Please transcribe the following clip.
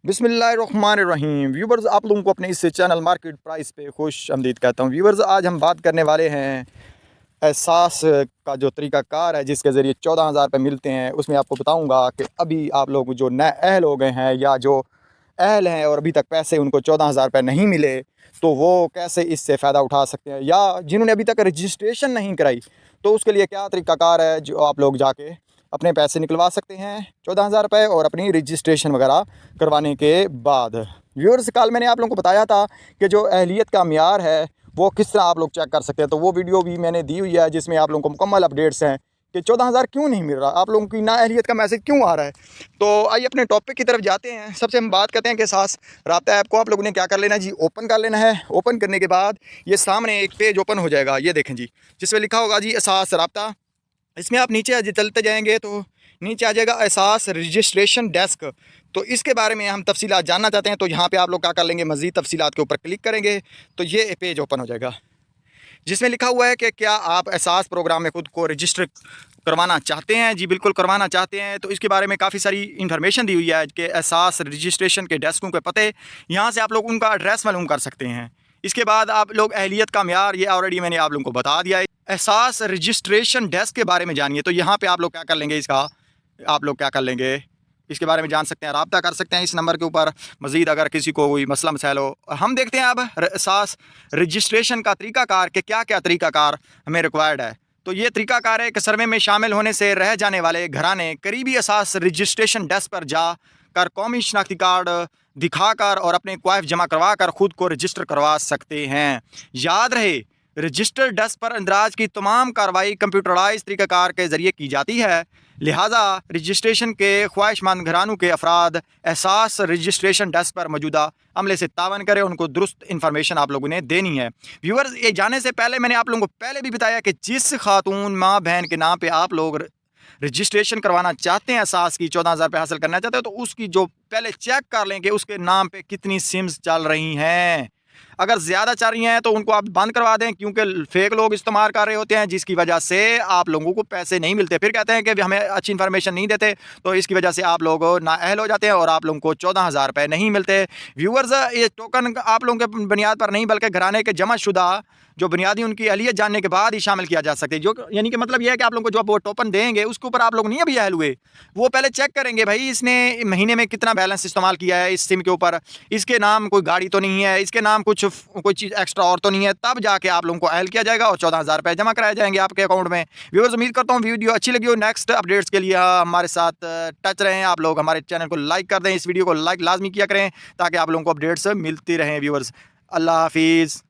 बिस्मिल्लाहिर्रहमानिर्रहीम। व्यूवर्स, आप लोगों को अपने इस चैनल मार्केट प्राइस पे खुश आमदीद कहता हूँ। व्यूवर्स, आज हम बात करने वाले हैं एहसास का जो तरीक़ाकार है जिसके ज़रिए 14,000 रुपये मिलते हैं। उसमें आपको बताऊँगा कि अभी आप लोग जो नए अहल हो गए हैं या जो अहल हैं और अभी तक पैसे उनको 14,000 रुपये नहीं मिले, तो वो कैसे इससे फ़ायदा उठा सकते हैं, या जिन्होंने अभी तक रजिस्ट्रेशन नहीं कराई तो उसके लिए क्या तरीक़ाकार है जो आप लोग जाके अपने पैसे निकलवा सकते हैं 14,000 रुपये और अपनी रजिस्ट्रेशन वगैरह करवाने के बाद। व्यूअर्स, कल मैंने आप लोगों को बताया था कि जो अहलियत का म्यार है वो किस तरह आप लोग चेक कर सकते हैं, तो वो वीडियो भी मैंने दी हुई है जिसमें आप लोगों को मुकम्मल अपडेट्स हैं कि 14,000 क्यों नहीं मिल रहा, आप लोगों की नाअहलियत का मैसेज क्यों आ रहा है। तो आइए अपने टॉपिक की तरफ जाते हैं। सबसे हम बात करते हैं कि एहसास राब्ता ऐप को आप लोगों ने क्या कर लेना जी, ओपन कर लेना है। ओपन करने के बाद ये सामने एक पेज ओपन हो जाएगा, ये देखें जी, जिसमें लिखा होगा जी एहसास राब्ता। इसमें आप नीचे चलते जाएंगे तो नीचे आ जाएगा एहसास रजिस्ट्रेशन डेस्क। तो इसके बारे में हम तफसीलात जानना चाहते हैं, तो यहाँ पे आप लोग क्या कर लेंगे, मज़ीद तफसीलात के ऊपर क्लिक करेंगे तो ये पेज ओपन हो जाएगा जिसमें लिखा हुआ है कि क्या आप एहसास प्रोग्राम में ख़ुद को रजिस्टर करवाना चाहते हैं। जी बिल्कुल करवाना चाहते हैं। तो इसके बारे में काफ़ी सारी इन्फॉर्मेशन दी हुई है कि एहसास रजिस्ट्रेशन के डेस्कों के पते, यहाँ से आप लोग उनका एड्रेस मालूम कर सकते हैं। इसके बाद आप लोग अहलियत का म्यार, ये ऑलरेडी मैंने आप लोगों को बता दिया है। एहसास रजिस्ट्रेशन डेस्क के बारे में जानिए, तो यहाँ पे आप लोग क्या कर लेंगे, आप लोग क्या कर लेंगे, इसके बारे में जान सकते हैं, राब्ता कर सकते हैं इस नंबर के ऊपर। मज़ीद अगर किसी को कोई मसला मसाइल हो, हम देखते हैं अब एहसास रजिस्ट्रेशन का तरीक़ाकार के क्या क्या तरीक़ाकार हमें रिक्वायर्ड है। तो ये तरीक़ाकार है कि सर्वे में शामिल होने से रह जाने वाले घराने करीबी एहसास रजिस्ट्रेशन डेस्क पर जाकर कौमी शनाख्ती कार्ड दिखाकर और अपने क्वाइफ जमा करवा कर ख़ुद को रजिस्टर करवा सकते हैं। याद रहे, रजिस्टर डेस्क पर इंदराज की तमाम कार्रवाई कंप्यूटराइज तरीक़ाकार के ज़रिए की जाती है, लिहाजा रजिस्ट्रेशन के ख्वाहिशमंद घरानों के अफराद एहसास रजिस्ट्रेशन डेस्क पर मौजूदा अमले से तावन करें, उनको दुरुस्त इन्फॉर्मेशन आप लोगों ने देनी है। व्यूअर्स, ये जाने से पहले मैंने आप लोगों को पहले भी बताया कि जिस खातून माँ बहन के नाम पे आप लोग रजिस्ट्रेशन करवाना चाहते हैं, एहसास की 14,000 रुपये हासिल करना चाहते हैं, तो उसकी जो पहले चेक कर लें कि उसके नाम पे कितनी सिम्स चल रही हैं। अगर ज़्यादा चल रही हैं तो उनको आप बंद करवा दें, क्योंकि फेक लोग इस्तेमाल कर रहे होते हैं, जिसकी वजह से आप लोगों को पैसे नहीं मिलते। फिर कहते हैं कि हमें अच्छी इन्फॉर्मेशन नहीं देते, तो इसकी वजह से आप लोग नाअहल हो जाते हैं और आप लोगों को 14,000 रुपये नहीं मिलते। व्यूअर्स, ये टोकन आप लोगों के बुनियाद पर नहीं बल्कि घराने के जमाशुदा जो बुनियादी उनकी अहलियत जानने के बाद ही शामिल किया जा सकते हैं। जो यानी कि मतलब यह है कि आप लोगों को जो वो टोकन देंगे उसके ऊपर आप लोग नहीं अभी अहल हुए, वो पहले चेक करेंगे भाई इसने महीने में कितना बैलेंस इस्तेमाल किया है इस सिम के ऊपर, इसके नाम कोई गाड़ी तो नहीं है, इसके नाम कोई चीज़ एक्स्ट्रा और तो नहीं है, तब जाके आप लोगों को अहल किया जाएगा और 14,000 रुपये जमा कराए जाएंगे आपके अकाउंट में। व्यूअर्स, उम्मीद करता हूँ वीडियो अच्छी लगी हो। नेक्स्ट अपडेट्स के लिए हमारे साथ टच रहें। आप लोग हमारे चैनल को लाइक कर दें, इस वीडियो को लाइक लाजमी किया करें ताकि आप लोगों को अपडेट्स मिलती रहें। व्यूअर्स, अल्लाह हाफिज़।